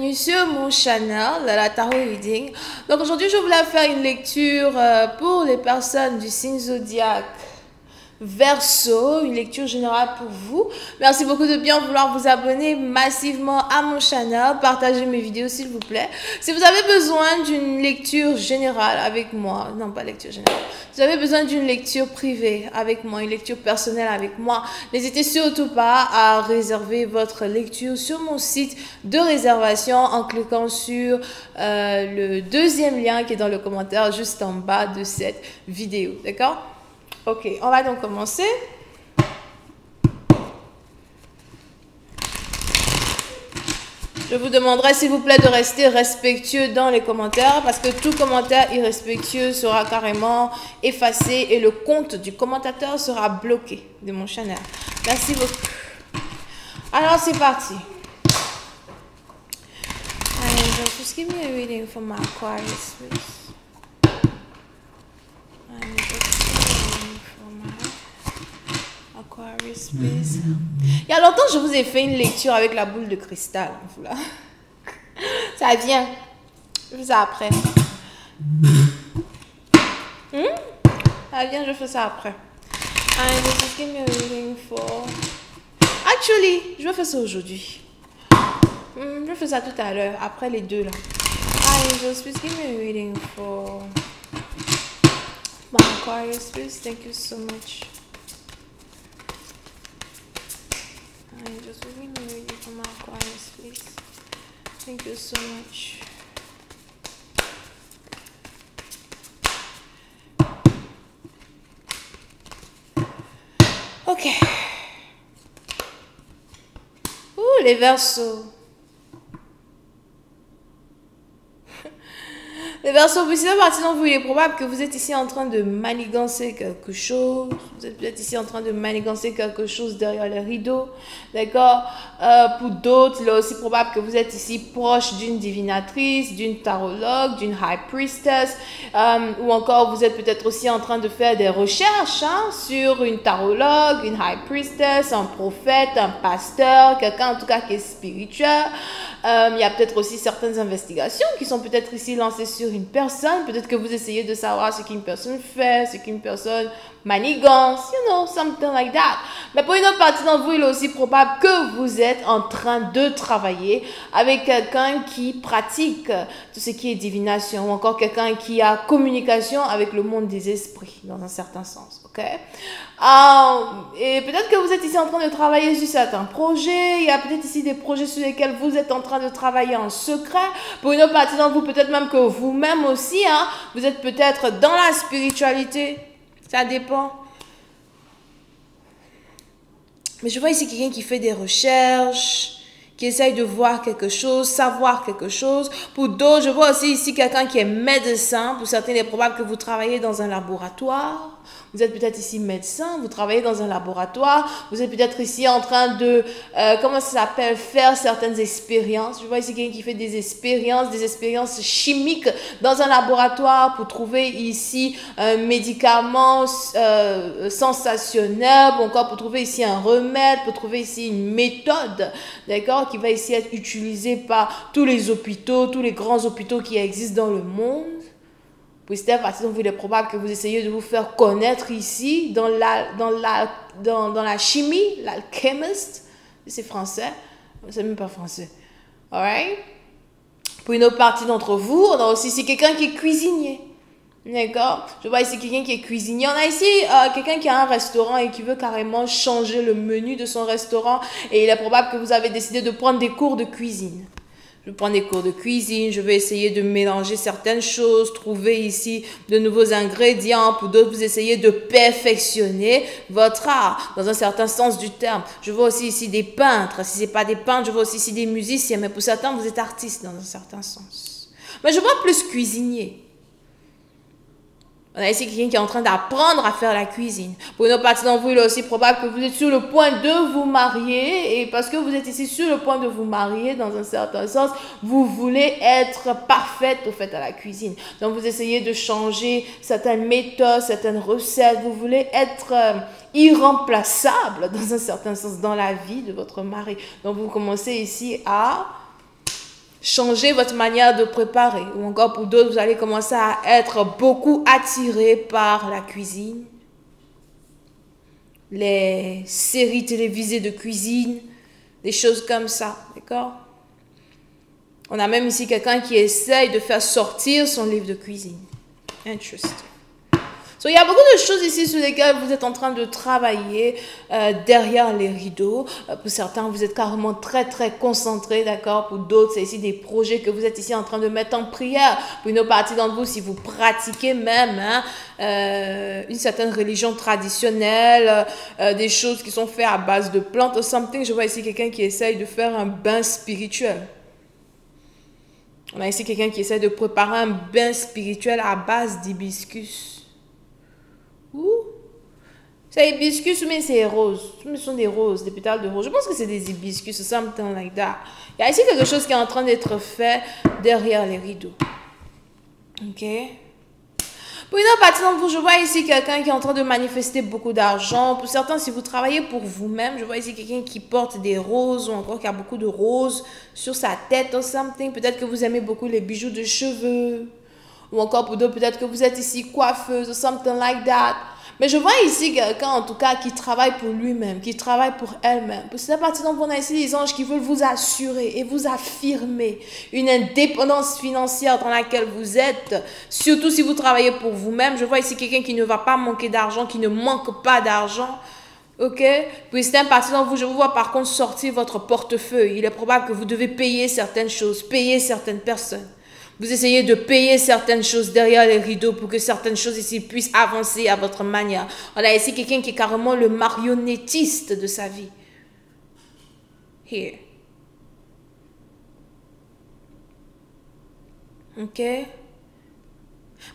bienvenue sur mon channel, la Tarot Reading. Donc aujourd'hui, je voulais faire une lecture pour les personnes du signe zodiaque Verseau, une lecture générale pour vous. Merci beaucoup de bien vouloir vous abonner massivement à mon channel, partagez mes vidéos s'il vous plaît. Si vous avez besoin d'une lecture générale avec moi, non pas lecture générale, si vous avez besoin d'une lecture privée avec moi, une lecture personnelle avec moi, n'hésitez surtout pas à réserver votre lecture sur mon site de réservation en cliquant sur le deuxième lien qui est dans le commentaire juste en bas de cette vidéo, d'accord? Ok, on va donc commencer. Je vous demanderai s'il vous plaît de rester respectueux dans les commentaires parce que tout commentaire irrespectueux sera carrément effacé et le compte du commentateur sera bloqué de mon channel. Merci beaucoup. Alors c'est parti. Just give me a reading for my Aquarius, please. Aquarius, please. Il y a longtemps, je vous ai fait une lecture avec la boule de cristal. Ça vient. Je fais ça après. Ça vient, je fais ça après. And just give me a reading for... Actually, je vais faire ça aujourd'hui. Je vais faire ça tout à l'heure, après les deux là. Angels, please give me a reading for my Aquarius, please. Thank you so much. Angels, please give me a reading for my Aquarius, please. Thank you so much. Ok. Ouh, les Verseaux. Les Verseaux, vous savez, partie d'entre vous, il est probable que vous êtes ici en train de manigancer quelque chose. Vous êtes peut-être ici en train de manigancer quelque chose derrière les rideaux. D'accord? Pour d'autres, il est aussi probable que vous êtes ici proche d'une divinatrice, d'une tarologue, d'une high priestess. Ou encore, vous êtes peut-être aussi en train de faire des recherches sur une tarologue, une high priestess, un prophète, un pasteur, quelqu'un en tout cas qui est spirituel. Il y a peut-être aussi certaines investigations qui sont peut-être ici lancées sur une personne. Peut-être que vous essayez de savoir ce qu'une personne fait, ce qu'une personne manigance, you know, something like that. Mais pour une autre partie d'entre vous, il est aussi probable que vous êtes en train de travailler avec quelqu'un qui pratique tout ce qui est divination ou encore quelqu'un qui a communication avec le monde des esprits dans un certain sens, ok? Et peut-être que vous êtes ici en train de travailler sur certains projets. Il y a peut-être ici des projets sur lesquels vous êtes en train de travailler en secret. Pour une autre partie d'entre vous, peut-être même que vous-même aussi, vous êtes peut-être dans la spiritualité. Ça dépend. Mais je vois ici quelqu'un qui fait des recherches, qui essaye de voir quelque chose, savoir quelque chose. Pour d'autres, je vois aussi ici quelqu'un qui est médecin. Pour certains, il est probable que vous travaillez dans un laboratoire. Vous êtes peut-être ici médecin, vous travaillez dans un laboratoire. Vous êtes peut-être ici en train de, comment ça s'appelle, faire certaines expériences. Je vois ici quelqu'un qui fait des expériences chimiques dans un laboratoire pour trouver ici un médicament sensationnel, ou encore pour trouver ici un remède, pour trouver ici une méthode, d'accord, qui va ici être utilisée par tous les hôpitaux, tous les grands hôpitaux qui existent dans le monde. Puis c'est à partir dont il est probable que vous essayez de vous faire connaître ici dans la chimie, l'alchimiste, c'est français, c'est même pas français, alright? Pour une autre partie d'entre vous, on a aussi ici quelqu'un qui est cuisinier, d'accord? Je vois ici quelqu'un qui est cuisinier, on a ici quelqu'un qui a un restaurant et qui veut carrément changer le menu de son restaurant et il est probable que vous avez décidé de prendre des cours de cuisine. Je prends des cours de cuisine, je vais essayer de mélanger certaines choses, trouver ici de nouveaux ingrédients. Pour d'autres, vous essayez de perfectionner votre art, dans un certain sens du terme. Je vois aussi ici des peintres. Si ce n'est pas des peintres, je vois aussi ici des musiciens. Mais pour certains, vous êtes artistes dans un certain sens. Mais je vois plus cuisinier. On a ici quelqu'un qui est en train d'apprendre à faire la cuisine. Pour une autre partie d'entre vous, il est aussi probable que vous êtes sur le point de vous marier. Et parce que vous êtes ici sur le point de vous marier, dans un certain sens, vous voulez être parfaite au fait à la cuisine. Donc, vous essayez de changer certaines méthodes, certaines recettes. Vous voulez être irremplaçable, dans un certain sens, dans la vie de votre mari. Donc, vous commencez ici à changer votre manière de préparer. Ou encore pour d'autres, vous allez commencer à être beaucoup attiré par la cuisine, les séries télévisées de cuisine, des choses comme ça, d'accord? On a même ici quelqu'un qui essaye de faire sortir son livre de cuisine. Interesting. So, il y a beaucoup de choses ici sur lesquelles vous êtes en train de travailler derrière les rideaux. Pour certains, vous êtes carrément très, très concentrés, d'accord? Pour d'autres, c'est ici des projets que vous êtes ici en train de mettre en prière. Pour une autre partie d'entre vous, si vous pratiquez même une certaine religion traditionnelle, des choses qui sont faites à base de plantes ou something. Je vois ici quelqu'un qui essaye de faire un bain spirituel. On a ici quelqu'un qui essaie de préparer un bain spirituel à base d'hibiscus. C'est hibiscus, mais c'est rose. Ce sont des roses, des pétales de rose. Je pense que c'est des hibiscus, something like that. Il y a ici quelque chose qui est en train d'être fait derrière les rideaux. Ok? Pour une autre partie d'entre vous, je vois ici quelqu'un qui est en train de manifester beaucoup d'argent. Pour certains, si vous travaillez pour vous-même, je vois ici quelqu'un qui porte des roses ou encore qui a beaucoup de roses sur sa tête ou something. Peut-être que vous aimez beaucoup les bijoux de cheveux. Ou encore pour d'autres, peut-être que vous êtes ici coiffeuse ou something like that. Mais je vois ici quelqu'un, en tout cas, qui travaille pour lui-même, qui travaille pour elle-même. Pour cette partie dont on a ici des anges qui veulent vous assurer et vous affirmer une indépendance financière dans laquelle vous êtes. Surtout si vous travaillez pour vous-même. Je vois ici quelqu'un qui ne va pas manquer d'argent, qui ne manque pas d'argent. Ok? Puis c'est un parti d'entre vous, je vous vois par contre sortir votre portefeuille. Il est probable que vous devez payer certaines choses, payer certaines personnes. Vous essayez de payer certaines choses derrière les rideaux pour que certaines choses ici puissent avancer à votre manière. On a ici quelqu'un qui est carrément le marionnettiste de sa vie. Here. Ok?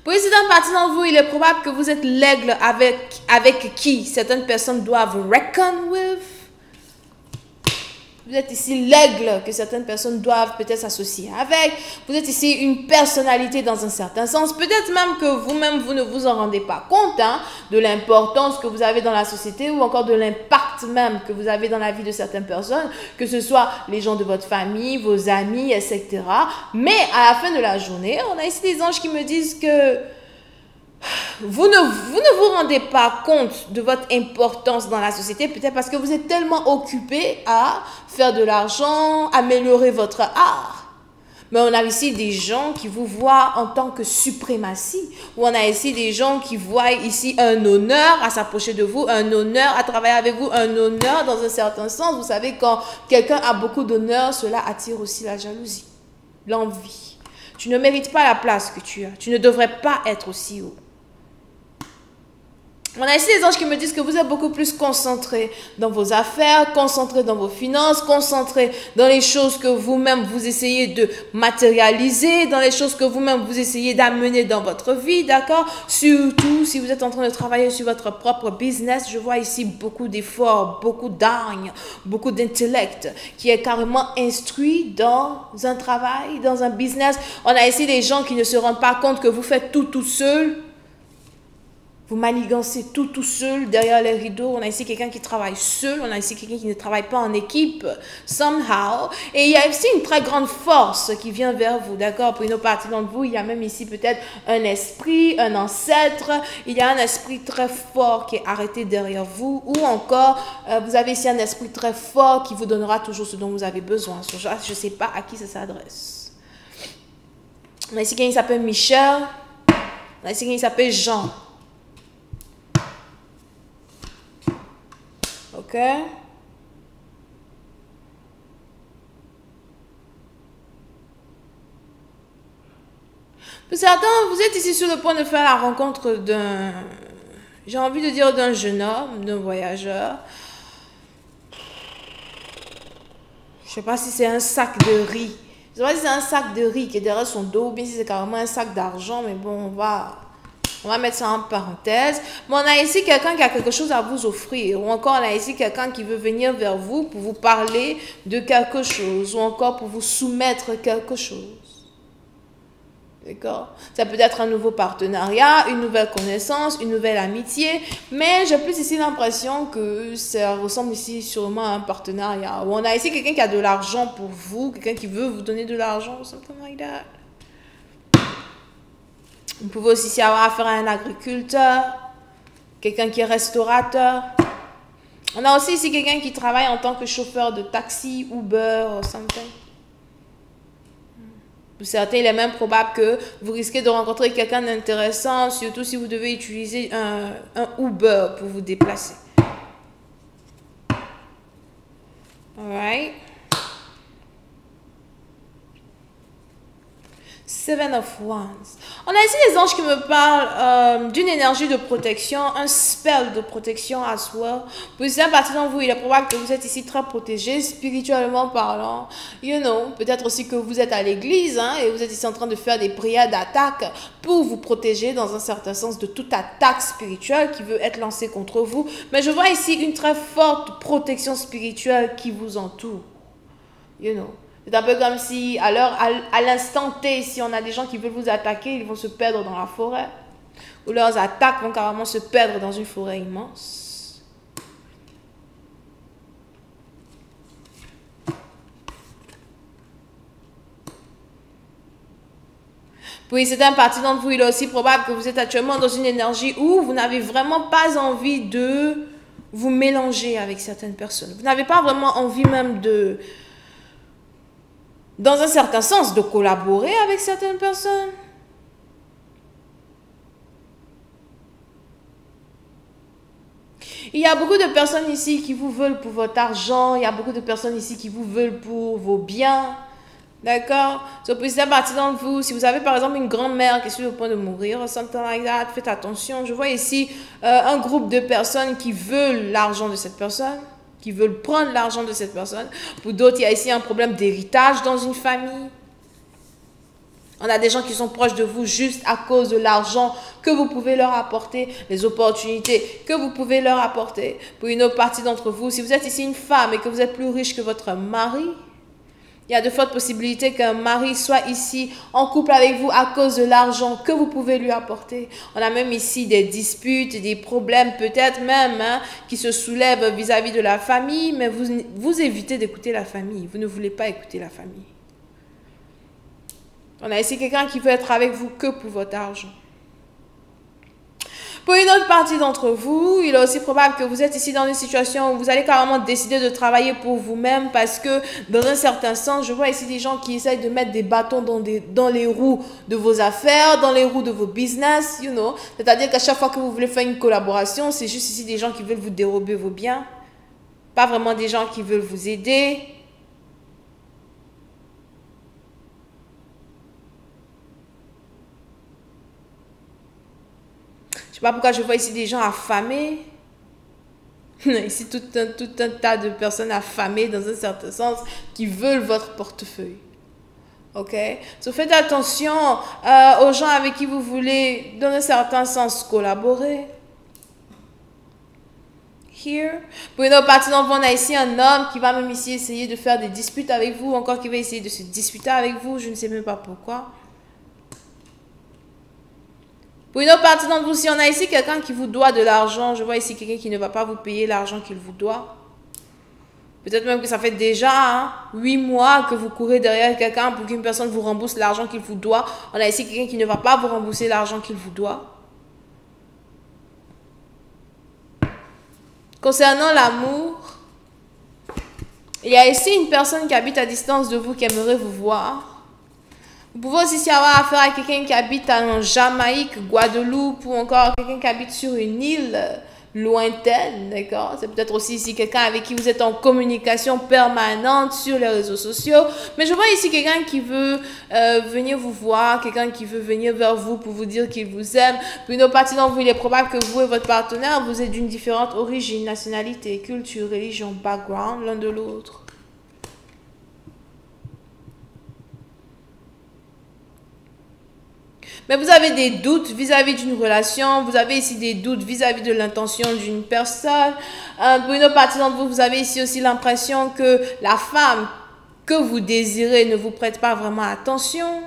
Pour ici, dans partie d'entre vous, il est probable que vous êtes l'aigle avec qui certaines personnes doivent reckon with. Vous êtes ici l'aigle que certaines personnes doivent peut-être s'associer avec. Vous êtes ici une personnalité dans un certain sens. Peut-être même que vous-même, vous ne vous en rendez pas compte de l'importance que vous avez dans la société ou encore de l'impact même que vous avez dans la vie de certaines personnes, que ce soit les gens de votre famille, vos amis, etc. Mais à la fin de la journée, on a ici des anges qui me disent que vous ne vous rendez pas compte de votre importance dans la société, peut-être parce que vous êtes tellement occupé à faire de l'argent, améliorer votre art. Mais on a ici des gens qui vous voient en tant que suprématie. Ou on a ici des gens qui voient ici un honneur à s'approcher de vous, un honneur à travailler avec vous, un honneur dans un certain sens. Vous savez, quand quelqu'un a beaucoup d'honneur, cela attire aussi la jalousie, l'envie. Tu ne mérites pas la place que tu as. Tu ne devrais pas être aussi haut. On a ici des anges qui me disent que vous êtes beaucoup plus concentrés dans vos affaires, concentrés dans vos finances, concentrés dans les choses que vous-même vous essayez de matérialiser, dans les choses que vous-même vous essayez d'amener dans votre vie, d'accord? Surtout si vous êtes en train de travailler sur votre propre business, je vois ici beaucoup d'efforts, beaucoup d'hargne, beaucoup d'intellect qui est carrément instruit dans un travail, dans un business. On a ici des gens qui ne se rendent pas compte que vous faites tout seul. Vous manigancez tout seul derrière les rideaux. On a ici quelqu'un qui travaille seul. On a ici quelqu'un qui ne travaille pas en équipe, somehow. Et il y a aussi une très grande force qui vient vers vous, d'accord? Pour une autre partie d'entre vous, il y a même ici peut-être un esprit, un ancêtre. Il y a un esprit très fort qui est arrêté derrière vous. Ou encore, vous avez ici un esprit très fort qui vous donnera toujours ce dont vous avez besoin. Je ne sais pas à qui ça s'adresse. On a ici quelqu'un qui s'appelle Michel. On a ici quelqu'un qui s'appelle Jean. Ok? Pour certains, vous êtes ici sur le point de faire la rencontre d'un, j'ai envie de dire d'un jeune homme, d'un voyageur. Je ne sais pas si c'est un sac de riz. Je ne sais pas si c'est un sac de riz qui est derrière son dos ou bien si c'est carrément un sac d'argent, mais bon, on va mettre ça en parenthèse. Mais on a ici quelqu'un qui a quelque chose à vous offrir. Ou encore, on a ici quelqu'un qui veut venir vers vous pour vous parler de quelque chose. Ou encore pour vous soumettre quelque chose. D'accord? Ça peut être un nouveau partenariat, une nouvelle connaissance, une nouvelle amitié, mais j'ai plus ici l'impression que ça ressemble ici sûrement à un partenariat. Ou on a ici quelqu'un qui a de l'argent pour vous, quelqu'un qui veut vous donner de l'argent, something like that. Vous pouvez aussi avoir affaire à un agriculteur, quelqu'un qui est restaurateur. On a aussi ici quelqu'un qui travaille en tant que chauffeur de taxi, Uber, ou something. Pour certains, il est même probable que vous risquez de rencontrer quelqu'un d'intéressant, surtout si vous devez utiliser un Uber pour vous déplacer. Alright. Seven of Wands. On a ici les anges qui me parlent d'une énergie de protection, un spell de protection à soi. Pour certaines partie d'entre vous, il est probable que vous êtes ici très protégé, spirituellement parlant. You know, peut-être aussi que vous êtes à l'église hein, et vous êtes ici en train de faire des prières d'attaque pour vous protéger dans un certain sens de toute attaque spirituelle qui veut être lancée contre vous. Mais je vois ici une très forte protection spirituelle qui vous entoure. You know. C'est un peu comme si, à l'instant T, si on a des gens qui veulent vous attaquer, ils vont se perdre dans la forêt. Ou leurs attaques vont carrément se perdre dans une forêt immense. Pour certaines parties d'entre vous, il est aussi probable que vous êtes actuellement dans une énergie où vous n'avez vraiment pas envie de vous mélanger avec certaines personnes. Vous n'avez pas vraiment envie même de... dans un certain sens, de collaborer avec certaines personnes. Il y a beaucoup de personnes ici qui vous veulent pour votre argent. Il y a beaucoup de personnes ici qui vous veulent pour vos biens. D'accord? So, pour cette partie d'entre vous, si vous avez par exemple une grand-mère qui est sur le point de mourir, something like that, faites attention. Je vois ici un groupe de personnes qui veulent l'argent de cette personne, qui veulent prendre l'argent de cette personne. Pour d'autres, il y a ici un problème d'héritage dans une famille. On a des gens qui sont proches de vous juste à cause de l'argent que vous pouvez leur apporter, les opportunités que vous pouvez leur apporter. Pour une autre partie d'entre vous, si vous êtes ici une femme et que vous êtes plus riche que votre mari, il y a de fortes possibilités qu'un mari soit ici en couple avec vous à cause de l'argent que vous pouvez lui apporter. On a même ici des disputes, des problèmes peut-être même hein, qui se soulèvent vis-à-vis de la famille, mais vous évitez d'écouter la famille. Vous ne voulez pas écouter la famille. On a ici quelqu'un qui veut être avec vous que pour votre argent. Pour une autre partie d'entre vous, il est aussi probable que vous êtes ici dans une situation où vous allez carrément décider de travailler pour vous-même parce que dans un certain sens, je vois ici des gens qui essayent de mettre des bâtons dans les roues de vos affaires, dans les roues de vos business, you know. C'est-à-dire qu'à chaque fois que vous voulez faire une collaboration, c'est juste ici des gens qui veulent vous dérober vos biens. Pas vraiment des gens qui veulent vous aider. Je ne sais pas pourquoi je vois ici des gens affamés. Ici, tout un tas de personnes affamées dans un certain sens qui veulent votre portefeuille. Ok? Donc, faites attention aux gens avec qui vous voulez, dans un certain sens, collaborer. Here. Pour une autre partie d'entre vous, on a ici un homme qui va même ici essayer de faire des disputes avec vous, encore qui va essayer de se disputer avec vous, je ne sais même pas pourquoi. Pour une autre partie d'entre vous, si on a ici quelqu'un qui vous doit de l'argent, je vois ici quelqu'un qui ne va pas vous payer l'argent qu'il vous doit. Peut-être même que ça fait déjà 8 mois que vous courez derrière quelqu'un pour qu'une personne vous rembourse l'argent qu'il vous doit. On a ici quelqu'un qui ne va pas vous rembourser l'argent qu'il vous doit. Concernant l'amour, il y a ici une personne qui habite à distance de vous qui aimerait vous voir. Vous pouvez aussi avoir affaire à quelqu'un qui habite en Jamaïque, Guadeloupe ou encore quelqu'un qui habite sur une île lointaine, d'accord? C'est peut-être aussi ici quelqu'un avec qui vous êtes en communication permanente sur les réseaux sociaux. Mais je vois ici quelqu'un qui veut venir vous voir, quelqu'un qui veut venir vers vous pour vous dire qu'il vous aime. Pour une autre partie d'entre vous, il est probable que vous et votre partenaire, vous êtes d'une différente origine, nationalité, culture, religion, background, l'un de l'autre. Mais vous avez des doutes vis-à-vis d'une relation, vous avez ici des doutes vis-à-vis de l'intention d'une personne. Pour une autre partie d'entre vous, vous avez ici aussi l'impression que la femme que vous désirez ne vous prête pas vraiment attention.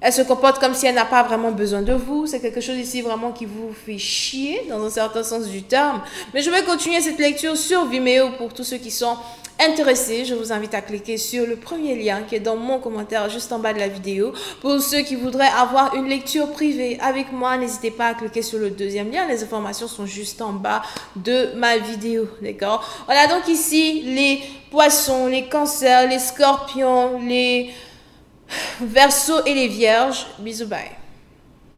Elle se comporte comme si elle n'a pas vraiment besoin de vous. C'est quelque chose ici vraiment qui vous fait chier dans un certain sens du terme. Mais je vais continuer cette lecture sur Vimeo pour tous ceux qui sont intéressés. Je vous invite à cliquer sur le premier lien qui est dans mon commentaire juste en bas de la vidéo. Pour ceux qui voudraient avoir une lecture privée avec moi, n'hésitez pas à cliquer sur le deuxième lien. Les informations sont juste en bas de ma vidéo. D'accord? Voilà donc ici les poissons, les cancers, les scorpions, les Verseaux et les vierges. Bisous, bye.